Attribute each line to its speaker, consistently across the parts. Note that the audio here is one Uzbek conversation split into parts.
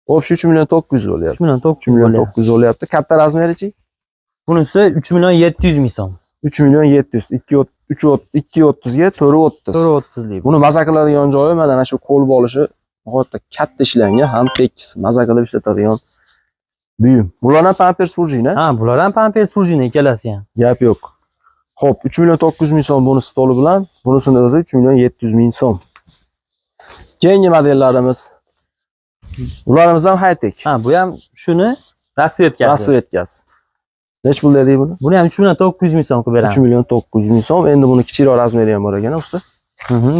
Speaker 1: Hop, 3 milyon 900 oluyor.
Speaker 2: 3 milyon 900
Speaker 1: 3 milyon
Speaker 2: oluyor.
Speaker 1: 900 oluyordu. Katta razmerichi?
Speaker 2: Bunisi 3 milyon 700 ming so'm.
Speaker 1: 3 milyon 700. 230 ga 430.
Speaker 2: 430 lik.
Speaker 1: Buni maza qiladigan joyi mana shu qo'l bolishi nihoyatda katta ishlangan, ham tekis, maza qilib ishlatadigan buyum. Bular ham Pampers Purjina.
Speaker 2: Ha, bular ham Pampers Purjina ikkalasi ham.
Speaker 1: Gap yo'q. Xo'p, 3 milyon 900 ming so'm buni stoli bilan, bunisini o'zi 3 milyon 700 ming so'm. Keyingi modellarimiz. Bularimiz ham high-tech.
Speaker 2: Ha, bu ham shuni rasvetkasi.
Speaker 1: Rasvetkasi. Nech pul dedik buni?
Speaker 2: Buni ham 3 milyon 900 ming so'mga beramiz.
Speaker 1: 3 milyon 900 ming so'm. Endi buni kichikroq razmeri ham bor ekan, usta.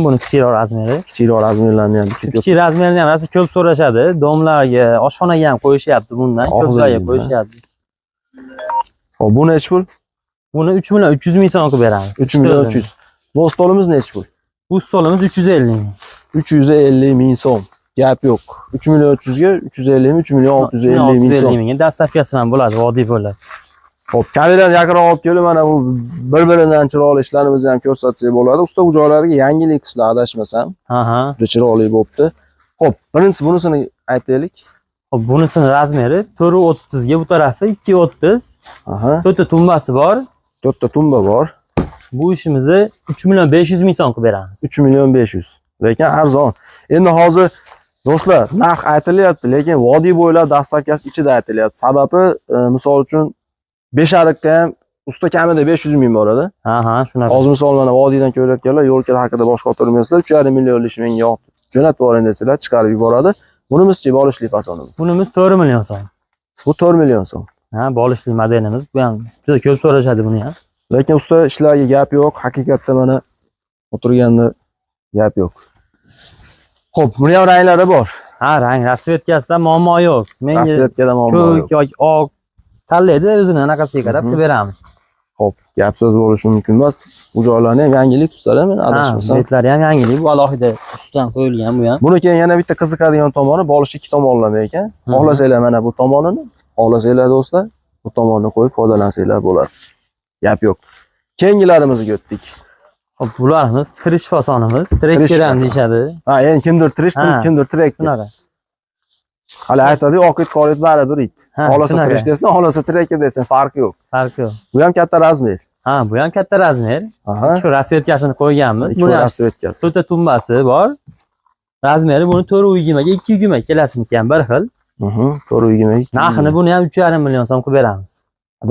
Speaker 2: Buni kichikroq razmeri.
Speaker 1: Kichikroq razmerlarni ham
Speaker 2: Kichik razmerni ham rosa ko'p so'rashadi. Domlarga, oshxonaga ham qo'yishyapti bundan, ko'zlarga qo'yishyapti.
Speaker 1: Xo'p, bu nech pul?
Speaker 2: Buni 3 milyon 300 ming so'mga beramiz.
Speaker 1: 3 milyon 300. Bu stolimiz nech pul?
Speaker 2: Bu stolimiz 350 ming.
Speaker 1: 350 ming so'm. Gap yo'q. 3 milyon 300 ga 350 ming, 3 milyon 650 ming so'm.
Speaker 2: ming. Dastavkasi ham bo'ladi, vodiy bo'ladi.
Speaker 1: Xo'p, kamerani yaqinroq olib kelib, mana bu bir-biridan chiroyli ishlarimizni ham ko'rsatsak bo'ladi. Usta bu joylariga yangilik qilishlar, adashmasam.
Speaker 2: Aha.
Speaker 1: Juda chiroyli bo'libdi. Xo'p, birinchisi bunisini aytaylik.
Speaker 2: Xo'p, bunisini razmeri 430 ga, bu tarafi 230.
Speaker 1: Aha.
Speaker 2: 4 ta tumbasi bor.
Speaker 1: 4 ta tumba bor.
Speaker 2: Bu ishimizni 3 milyon 500 ming so'mga beramiz.
Speaker 1: 3 milyon 500. Lekin arzon. Endi hozir do'stlar, narx aytilyapti, lekin vodiy bo'ylab dastavkasi ichida aytilyapti. Sababi, misol uchun 5 ariqqa ham usta kamida 500 ming boradi.
Speaker 2: Aha, shunaqa.
Speaker 1: Hozir misol mana vodiydan ko'rayotganlar yo'lkar haqida bosh qotirmaysizlar, 3,5 millionlik ish menga yo'q. Jo'natib yuboring desalar, chiqarib yuboradi. Bunimizchi bolishli fasonimiz.
Speaker 2: Bunimiz 4 million so'm.
Speaker 1: Bu 4 million so'm.
Speaker 2: Ha, bolishli modelimiz. Bu ham juda ko'p so'rashadi buni ham.
Speaker 1: Lekin usta ishlarga gap yo'q. Haqiqatda mana o'tirganda gap yo'q. Xo'p, buni ham ranglari bor.
Speaker 2: Ha, rang rasvetkasida muammo yo'q. Menga
Speaker 1: Rasvetkada muammo yo'q.
Speaker 2: ko'k yoki oq tanlaydi, o'zini anaqasiga qarab qilib beramiz.
Speaker 1: Xo'p, gap so'z bo'lishi mumkin emas. Bu joylarni ham yangilik tutsalar, men adashmasam.
Speaker 2: Betlari ham yangilik, bu alohida ustidan qo'yilgan bu ham.
Speaker 1: Buni keyin yana bitta qiziqadigan tomoni, bolish ikki tomonlama ekan. Xohlasanglar mana bu tomonini, xohlasanglar do'stlar, bu tomonni qo'yib foydalansanglar bo'ladi. Gap yo'q. Keyingilarimizga o'tdik.
Speaker 2: Hop, bularimiz tirish fasonimiz, trekker ham deyshadi.
Speaker 1: Ha, endi kimdir tirish, kimdir trekker.
Speaker 2: Shunaqa.
Speaker 1: Hali aytadi, oqit qorit baribir it. Xohlasa tirish desin, xohlasa trekker desin, farqi yo'q.
Speaker 2: Farqi yo'q.
Speaker 1: Bu ham katta razmer.
Speaker 2: Ha, bu ham katta razmer.
Speaker 1: Aha.
Speaker 2: Ikki rasvetkasini qo'yganmiz.
Speaker 1: Ikki rasvetkasi.
Speaker 2: 4 ta tumbasi bor. Razmeri buni 420 ga 220 ikkalasini ham bir xil.
Speaker 1: 420.
Speaker 2: Narxini buni ham 3,5 million so'm qilib beramiz.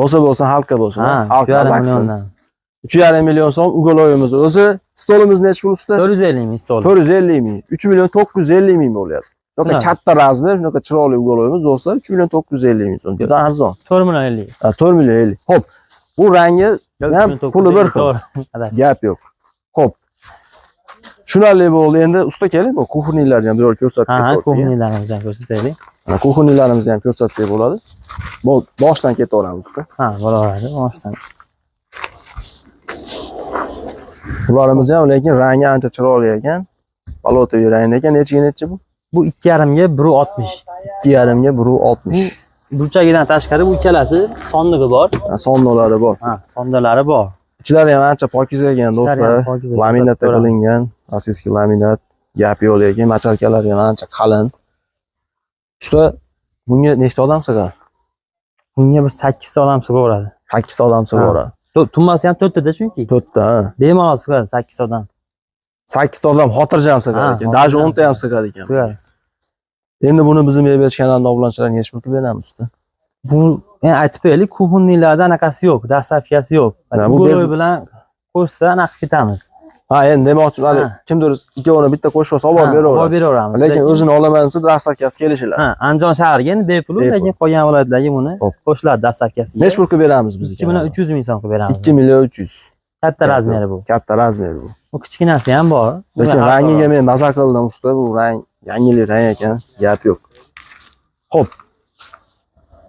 Speaker 1: Bo'lsa halqa bo'lsin.
Speaker 2: Halqa 3,5 milliondan.
Speaker 1: 3,5 million so'm ugoloyimiz o'zi. Stolimiz nech pul usta?
Speaker 2: 450 ming stol.
Speaker 1: 450 ming. 3 million 950 ming bo'lyapti. Shunaqa katta razmer, shunaqa chiroyli ugoloyimiz do'stlar 3 million 950 ming so'm. Juda arzon.
Speaker 2: 4 million 50.
Speaker 1: Ha, 4 million 50. Xo'p. Bu rangi ham puli bir xil. Gap yo'q. Xo'p. Shunali bo'ldi. Endi usta keling, bu kuxnilarni ham bir yo'l ko'rsatib
Speaker 2: ketdik. Ha, kuxnilarimizni ham ko'rsataylik.
Speaker 1: Ha, kuxnilarimizni ham ko'rsatsak bo'ladi. Bu boshdan ketaveramiz usta.
Speaker 2: Ha, bo'laveradi, boshdan.
Speaker 1: Bularimiz ham lekin rangi ancha chiroyli ekan. Balotoviy rangda ekan. Necha bu?
Speaker 2: Bu 2,5 ga 160.
Speaker 1: 2,5 ga 160.
Speaker 2: Burchagidan tashqari bu ikkalasi sondig'i bor.
Speaker 1: Sondolari bor.
Speaker 2: Ha, sondalari bor.
Speaker 1: Ichlari ham ancha pokiza ekan do'stlar. Laminatda qilingan, asiskiy laminat. Gap yo'q lekin machalkalari ham ancha qalin. Usta, bunga nechta odam sig'adi?
Speaker 2: Bunga bir 8 ta odam sig'averadi.
Speaker 1: 8 ta odam sig'averadi.
Speaker 2: Tumbasi ham 4 tada chunki.
Speaker 1: 4 ta, ha.
Speaker 2: Bemalol sig'adi 8 ta odam.
Speaker 1: 8 ta odam xotirjam sig'adi ekan. Даже 10 ta ham sig'adi ekan.
Speaker 2: Sig'adi.
Speaker 1: Endi buni bizim Merbech kanalida obunachilariga nechta pul beramiz usta?
Speaker 2: Bu men aytib beraylik, kuxunnilarda anaqasi yo'q, dastavkasi yo'q. Bu go'loy bilan qo'shsa naqd ketamiz.
Speaker 1: Ha, endi demoqchiman, kimdir ikkovini bitta qo'shib olsa olib beraveramiz. Lekin o'zini olaman desa dastavkasi kelishiladi.
Speaker 2: Ha, Andijon shahriga endi bepul, lekin qolgan viloyatlarga buni qo'shiladi dastavkasiga.
Speaker 1: Nech pul qilib beramiz biz?
Speaker 2: 2 million 300 ming so'm qilib beramiz.
Speaker 1: 2 million 300.
Speaker 2: Katta razmeri bu.
Speaker 1: Katta razmer bu.
Speaker 2: Bu kichkinasi ham bor.
Speaker 1: Lekin rangiga men maza qildim usta, bu rang yangilik rang ekan, gap yo'q. Xo'p.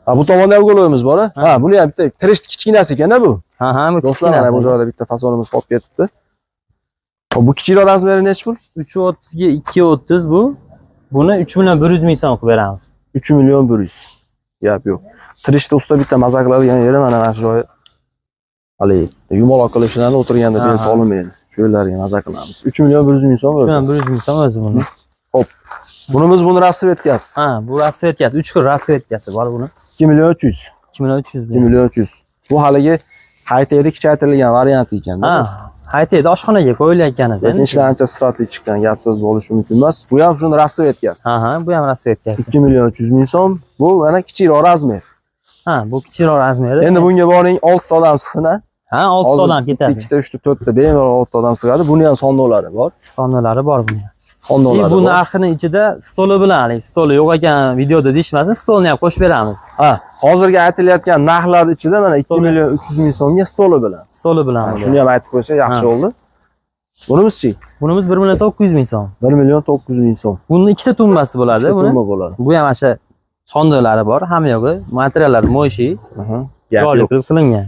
Speaker 1: Ha, bu tomonda ham go'loyimiz bor, ha? Ha, buni ham bitta tirish kichkinasi ekan-a bu.
Speaker 2: Ha, bu
Speaker 1: kichkinasi. Bu joyda bitta fasonimiz qolib ketibdi. Xo'p, bu kichikroq razmeri nech pul?
Speaker 2: 330 ga 230 bu. Buni 3 million 100 ming so'm qilib beramiz.
Speaker 1: 3 million 100. Gap yo'q. Tirishda usta bitta maza qiladigan yeri mana shu joyi. Hali yumaloq qilib ishlarni o'tirganda bel to'lmaydi. Shu yerlarga maza qilamiz. 3 million 100 ming so'm o'zi.
Speaker 2: 3 million 100 ming so'm o'zi buni.
Speaker 1: Xo'p. Buni rasvetkasi.
Speaker 2: Ha, bu rasvetkasi, 3 xil rasvetkasi bor buni.
Speaker 1: 2 million 300.
Speaker 2: 2 million 300
Speaker 1: 2 million 300. Bu haligi Hayteyda kichaytirilgan varianti ekanda.
Speaker 2: Ha, Hayteyda oshxonaga qo'yilayotgan edi.
Speaker 1: Lekin ishlar ancha sifatli chiqqan, gap so'z bo'lishi mumkin emas. Bu ham shuni rasvetkasi.
Speaker 2: Ha, bu ham rasvetkasi.
Speaker 1: 2 million 300 ming so'm. Bu mana kichikroq razmer.
Speaker 2: Ha, bu kichikroq razmeri.
Speaker 1: Endi bunga boring 6 ta odam sig'sin.
Speaker 2: Ha, 6 ta odam ketadi.
Speaker 1: 2 ta, 3 ta, 4 ta bemalol 6 ta odam sig'adi. Buni ham sondolari bor.
Speaker 2: Sonlari bor buni.
Speaker 1: Sondolari
Speaker 2: Bu
Speaker 1: bor.
Speaker 2: narxini ichida stoli bilan, hali stoli yo'q ekan videoda deyishmasin, stolni ham qo'shib beramiz.
Speaker 1: Ha, hozirgi aytilayotgan narxlar ichida mana 2 million 300 ming so'mga stoli bilan.
Speaker 2: Stoli bilan.
Speaker 1: Shuni ham aytib qo'ysa yaxshi bo'ldi. Bunimizchi?
Speaker 2: Bunimiz 1 million 900 ming so'm.
Speaker 1: 1 million 900 ming so'm.
Speaker 2: Buni ikkita tumbasi bo'ladi buni.
Speaker 1: Tumba bo'ladi.
Speaker 2: Bu ham o'sha sondolari bor, hamma yog'i materiallari mo'shi,
Speaker 1: Gap
Speaker 2: chiroyli
Speaker 1: yo'q.
Speaker 2: qilib qilingan.